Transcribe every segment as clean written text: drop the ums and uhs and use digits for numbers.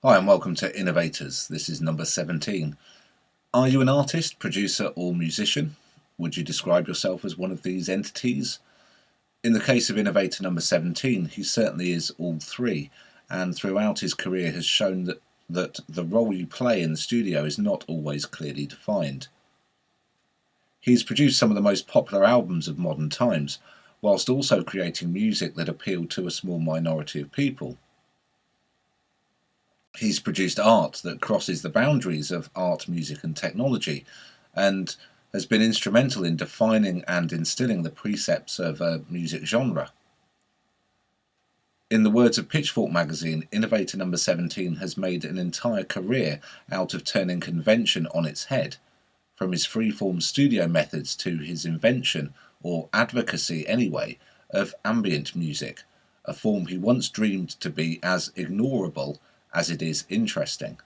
Hi and welcome to Innovators. This is number 17. Are you an artist, producer or musician? Would you describe yourself as one of these entities? In the case of Innovator number 17, he certainly is all three, and throughout his career has shown that the role you play in the studio is not always clearly defined. He's produced some of the most popular albums of modern times, whilst also creating music that appealed to a small minority of people. He's produced art that crosses the boundaries of art, music and technology, and has been instrumental in defining and instilling the precepts of a music genre. In the words of Pitchfork magazine, Innovator number 17 has made an entire career out of turning convention on its head, from his freeform studio methods to his invention, or advocacy anyway, of ambient music, a form he once dreamed to be as ignorable as it is interesting.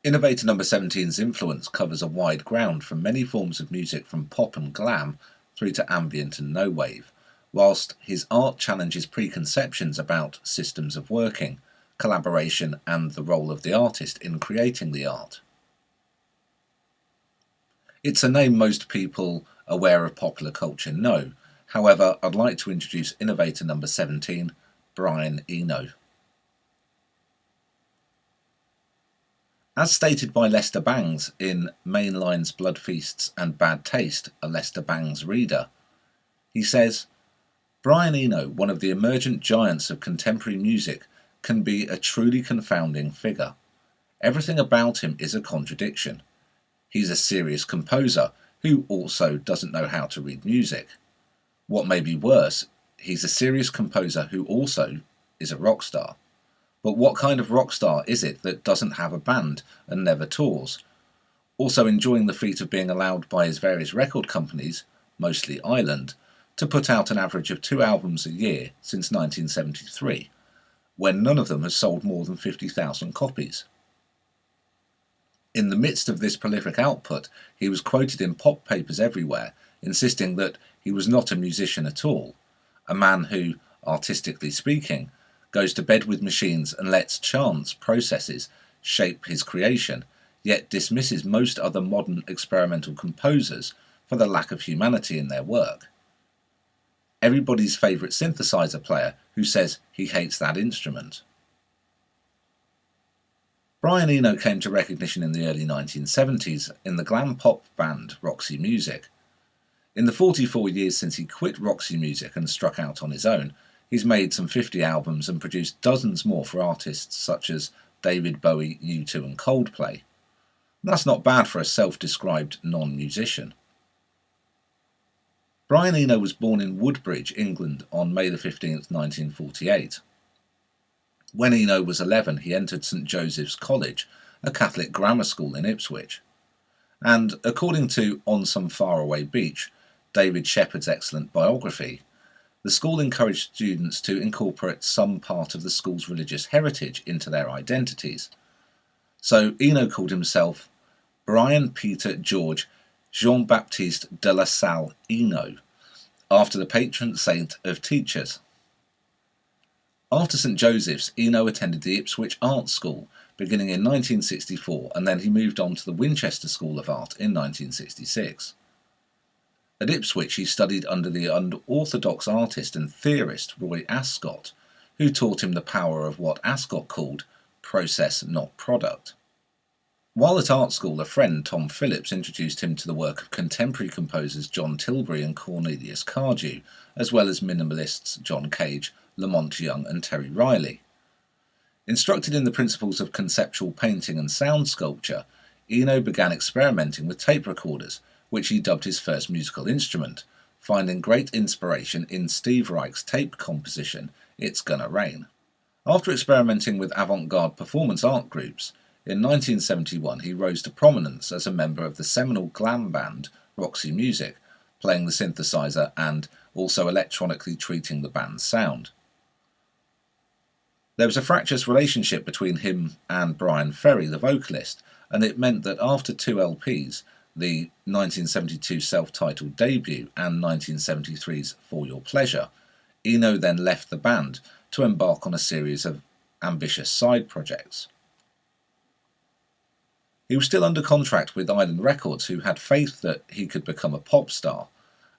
Innovator number 17's influence covers a wide ground from many forms of music from pop and glam through to ambient and no wave, whilst his art challenges preconceptions about systems of working, collaboration and the role of the artist in creating the art. It's a name most people aware of popular culture know. However, I'd like to introduce Innovator number 17, Brian Eno. As stated by Lester Bangs in Mainline's Blood Feasts and Bad Taste, a Lester Bangs reader, he says, Brian Eno, one of the emergent giants of contemporary music, can be a truly confounding figure. Everything about him is a contradiction. He's a serious composer who also doesn't know how to read music. What may be worse, he's a serious composer who also is a rock star. But what kind of rock star is it that doesn't have a band and never tours? Also enjoying the feat of being allowed by his various record companies, mostly Island, to put out an average of 2 albums a year since 1973, when none of them has sold more than 50,000 copies. In the midst of this prolific output, he was quoted in pop papers everywhere, insisting that he was not a musician at all, a man who, artistically speaking, goes to bed with machines and lets chance processes shape his creation, yet dismisses most other modern experimental composers for the lack of humanity in their work. Everybody's favourite synthesizer player who says he hates that instrument. Brian Eno came to recognition in the early 1970s in the glam pop band Roxy Music. In the 44 years since he quit Roxy Music and struck out on his own, he's made some 50 albums and produced dozens more for artists such as David Bowie, U2 and Coldplay. That's not bad for a self-described non-musician. Brian Eno was born in Woodbridge, England on May 15, 1948. When Eno was 11, he entered St Joseph's College, a Catholic grammar school in Ipswich. And according to On Some Faraway Beach, David Shepherd's excellent biography, the school encouraged students to incorporate some part of the school's religious heritage into their identities. So Eno called himself Brian Peter George Jean-Baptiste de la Salle Eno, after the patron saint of teachers. After St Joseph's, Eno attended the Ipswich Art School, beginning in 1964, and then he moved on to the Winchester School of Art in 1966. At Ipswich, he studied under the unorthodox artist and theorist Roy Ascott, who taught him the power of what Ascott called process, not product. While at art school, a friend, Tom Phillips, introduced him to the work of contemporary composers John Tilbury and Cornelius Cardew, as well as minimalists John Cage, Lamont Young and Terry Riley. Instructed in the principles of conceptual painting and sound sculpture, Eno began experimenting with tape recorders, which he dubbed his first musical instrument, finding great inspiration in Steve Reich's tape composition, It's Gonna Rain. After experimenting with avant-garde performance art groups, in 1971 he rose to prominence as a member of the seminal glam band Roxy Music, playing the synthesizer and also electronically treating the band's sound. There was a fractious relationship between him and Brian Ferry, the vocalist, and it meant that after 2 LPs, the 1972 self-titled debut and 1973's For Your Pleasure, Eno then left the band to embark on a series of ambitious side projects. He was still under contract with Island Records, who had faith that he could become a pop star,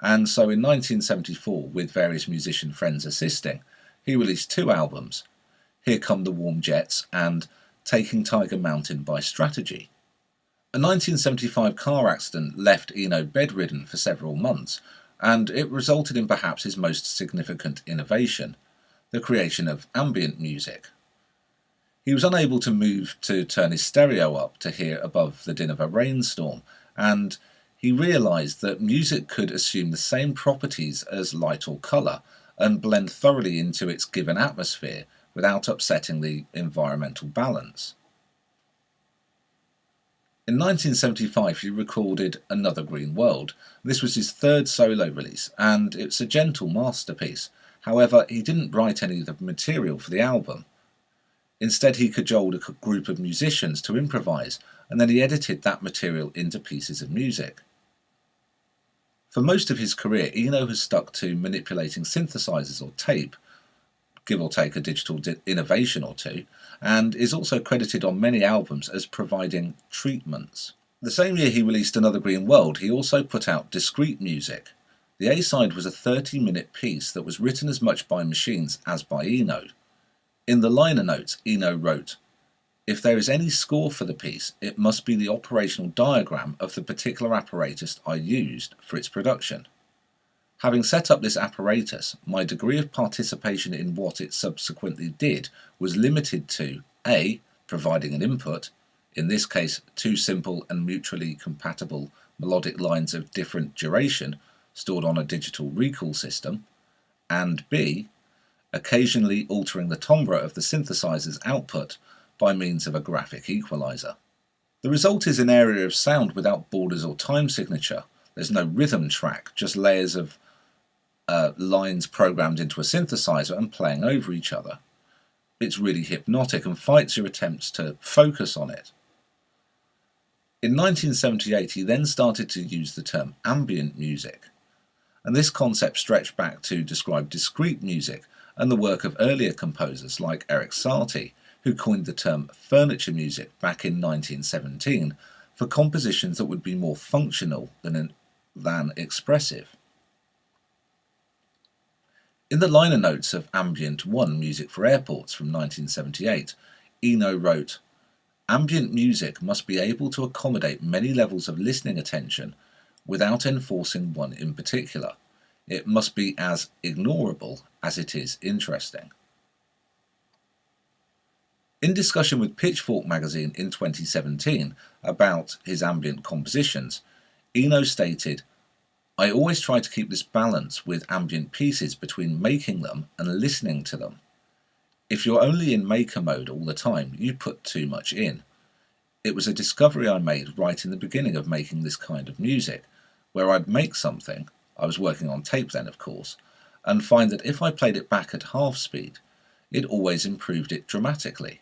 and so in 1974, with various musician friends assisting, he released 2 albums, Here Come the Warm Jets and Taking Tiger Mountain by Strategy. A 1975 car accident left Eno bedridden for several months, and it resulted in perhaps his most significant innovation, the creation of ambient music. He was unable to move to turn his stereo up to hear above the din of a rainstorm, and he realised that music could assume the same properties as light or colour and blend thoroughly into its given atmosphere without upsetting the environmental balance. In 1975 he recorded Another Green World. This was his 3rd solo release, and it's a gentle masterpiece. However, he didn't write any of the material for the album. Instead, he cajoled a group of musicians to improvise, and then he edited that material into pieces of music. For most of his career, Eno has stuck to manipulating synthesizers or tape, give or take a digital innovation or two, and is also credited on many albums as providing treatments. The same year he released Another Green World, he also put out discrete music. The A-side was a 30-minute piece that was written as much by machines as by Eno. In the liner notes, Eno wrote, "If there is any score for the piece, it must be the operational diagram of the particular apparatus I used for its production. Having set up this apparatus, my degree of participation in what it subsequently did was limited to A. providing an input, in this case 2 simple and mutually compatible melodic lines of different duration stored on a digital recall system, and B. occasionally altering the timbre of the synthesizer's output by means of a graphic equalizer. The result is an area of sound without borders or time signature. There's no rhythm track, just layers of lines programmed into a synthesizer and playing over each other. It's really hypnotic and fights your attempts to focus on it." In 1978 he then started to use the term ambient music, and this concept stretched back to describe discrete music and the work of earlier composers like Erik Satie, who coined the term furniture music back in 1917 for compositions that would be more functional than expressive. In the liner notes of Ambient 1, Music for Airports from 1978, Eno wrote, "Ambient music must be able to accommodate many levels of listening attention without enforcing one in particular. It must be as ignorable as it is interesting." In discussion with Pitchfork magazine in 2017 about his ambient compositions, Eno stated, "I always try to keep this balance with ambient pieces between making them and listening to them. If you're only in maker mode all the time, you put too much in. It was a discovery I made right in the beginning of making this kind of music, where I'd make something, I was working on tape then of course, and find that if I played it back at half speed, it always improved it dramatically.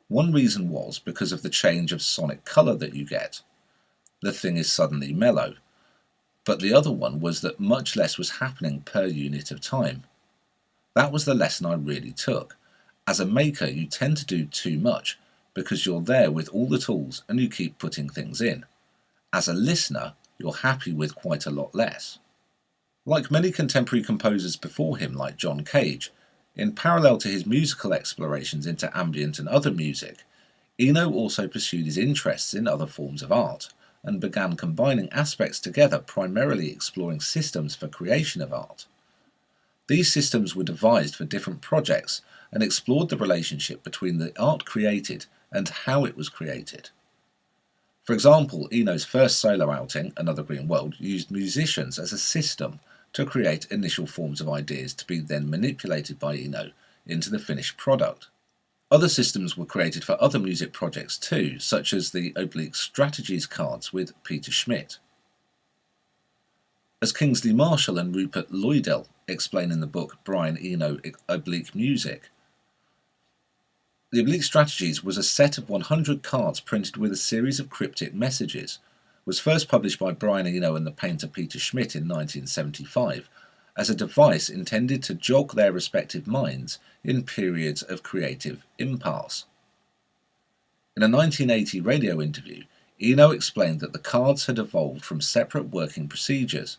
One reason was because of the change of sonic colour that you get. The thing is suddenly mellow. But the other one was that much less was happening per unit of time. That was the lesson I really took. As a maker, you tend to do too much because you're there with all the tools and you keep putting things in. As a listener, you're happy with quite a lot less." Like many contemporary composers before him, like John Cage, in parallel to his musical explorations into ambient and other music, Eno also pursued his interests in other forms of art, and began combining aspects together, primarily exploring systems for creation of art. These systems were devised for different projects and explored the relationship between the art created and how it was created. For example, Eno's first solo outing, Another Green World, used musicians as a system to create initial forms of ideas to be then manipulated by Eno into the finished product. Other systems were created for other music projects too, such as the Oblique Strategies cards with Peter Schmidt. As Kingsley Marshall and Rupert Lloydell explain in the book Brian Eno, Oblique Music, the Oblique Strategies was a set of 100 cards printed with a series of cryptic messages, was first published by Brian Eno and the painter Peter Schmidt in 1975, as a device intended to jog their respective minds in periods of creative impasse. In a 1980 radio interview, Eno explained that the cards had evolved from separate working procedures.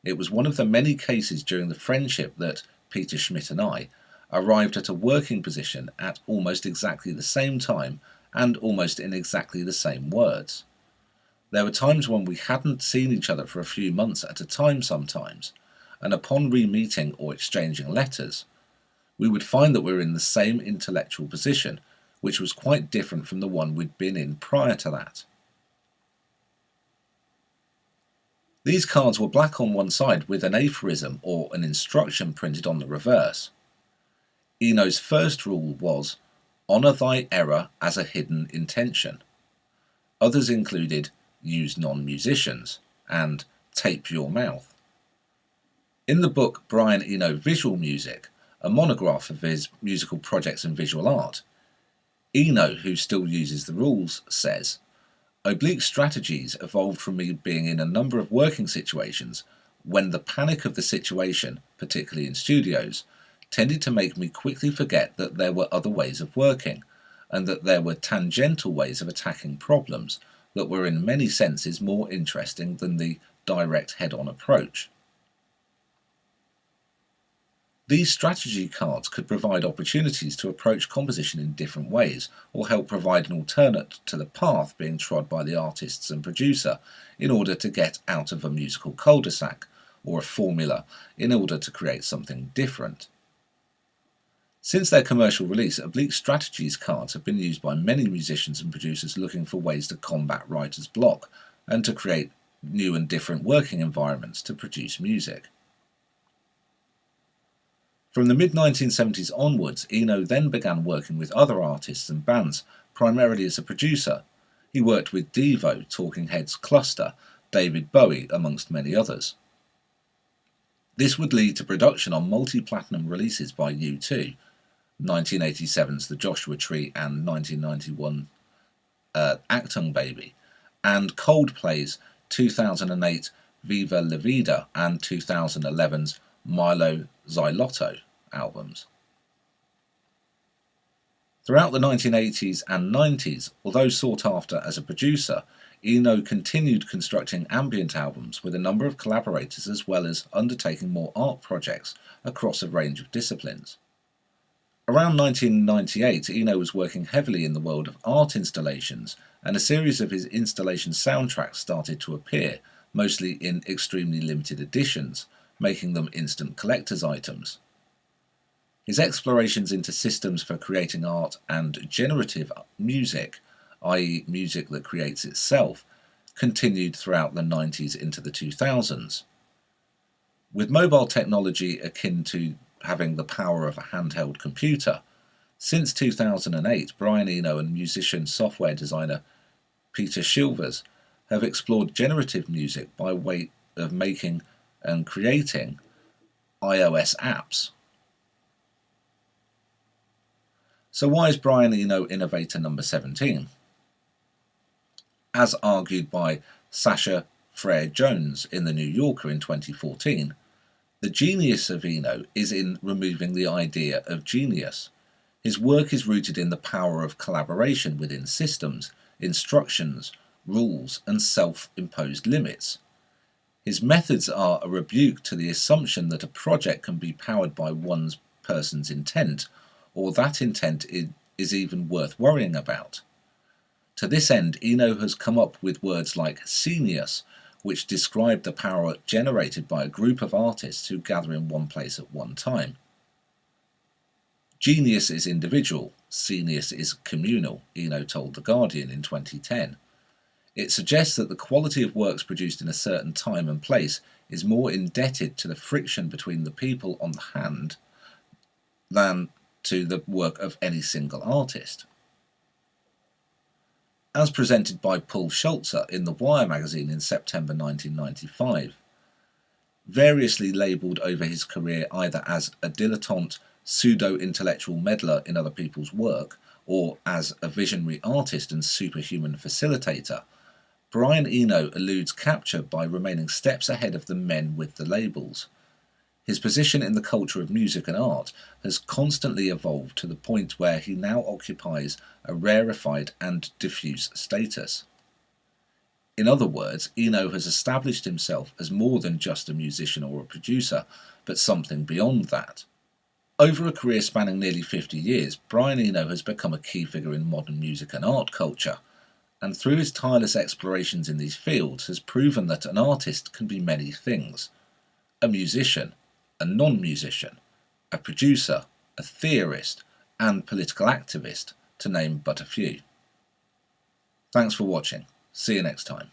It was one of the many cases during the friendship that Peter Schmidt and I arrived at a working position at almost exactly the same time and almost in exactly the same words. There were times when we hadn't seen each other for a few months at a time sometimes, and upon re-meeting or exchanging letters, we would find that we were in the same intellectual position, which was quite different from the one we'd been in prior to that. These cards were black on one side with an aphorism or an instruction printed on the reverse. Eno's first rule was, "Honour thy error as a hidden intention." Others included, "Use non-musicians," and "Tape your mouth." In the book Brian Eno Visual Music, a monograph of his musical projects and visual art, Eno, who still uses the rules, says, "Oblique strategies evolved from me being in a number of working situations when the panic of the situation, particularly in studios, tended to make me quickly forget that there were other ways of working, and that there were tangential ways of attacking problems that were in many senses more interesting than the direct head-on approach." These strategy cards could provide opportunities to approach composition in different ways, or help provide an alternate to the path being trod by the artists and producer in order to get out of a musical cul-de-sac or a formula in order to create something different. Since their commercial release, Oblique Strategies cards have been used by many musicians and producers looking for ways to combat writer's block and to create new and different working environments to produce music. From the mid-1970s onwards, Eno then began working with other artists and bands, primarily as a producer. He worked with Devo, Talking Heads Cluster, David Bowie, amongst many others. This would lead to production on multi-platinum releases by U2, 1987's The Joshua Tree and 1991 Achtung Baby, and Coldplay's 2008 Viva La Vida and 2011's Milo Xylotto albums. Throughout the 1980s and 90s, although sought after as a producer, Eno continued constructing ambient albums with a number of collaborators as well as undertaking more art projects across a range of disciplines. Around 1998, Eno was working heavily in the world of art installations, and a series of his installation soundtracks started to appear, mostly in extremely limited editions, making them instant collector's items. His explorations into systems for creating art and generative music, i.e. music that creates itself, continued throughout the 90s into the 2000s. With mobile technology akin to having the power of a handheld computer, since 2008, Brian Eno and musician software designer Peter Schilvers have explored generative music by way of making and creating iOS apps. So why is Brian Eno innovator number 17? As argued by Sasha Frere-Jones in The New Yorker in 2014, the genius of Eno is in removing the idea of genius. His work is rooted in the power of collaboration within systems, instructions, rules, and self-imposed limits. His methods are a rebuke to the assumption that a project can be powered by one person's intent, or that intent is even worth worrying about. To this end, Eno has come up with words like "scenius," which describe the power generated by a group of artists who gather in one place at one time. Genius is individual, scenius is communal, Eno told The Guardian in 2010. It suggests that the quality of works produced in a certain time and place is more indebted to the friction between the people on the hand than to the work of any single artist. As presented by Paul Schultzer in The Wire magazine in September 1995, variously labelled over his career either as a dilettante pseudo-intellectual meddler in other people's work or as a visionary artist and superhuman facilitator, Brian Eno eludes capture by remaining steps ahead of the men with the labels. His position in the culture of music and art has constantly evolved to the point where he now occupies a rarefied and diffuse status. In other words, Eno has established himself as more than just a musician or a producer, but something beyond that. Over a career spanning nearly 50 years, Brian Eno has become a key figure in modern music and art culture, and through his tireless explorations in these fields has proven that an artist can be many things: a musician, a non-musician, a producer, a theorist, and political activist, to name but a few. Thanks for watching. See you next time.